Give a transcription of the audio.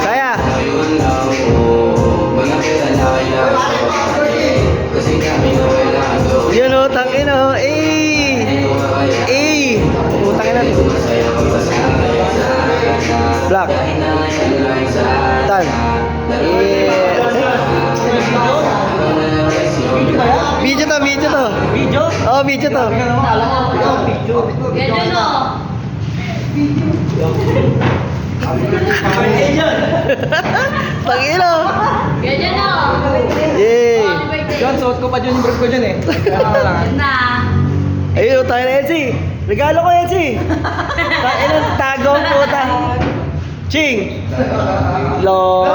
Kaya. Yun o, tangin o. Putangin na. Black. Tan. Video to. Video? Oh, video to. Ganyan o. Tangin o. Ganyan o. Yay. John, suot ko pa dyan yung brief ko dyan eh. Yan na. Ayun, tayo na Elsie. Regalo ko Elsie. Tayo na, tagaw puta. Ching. Lo.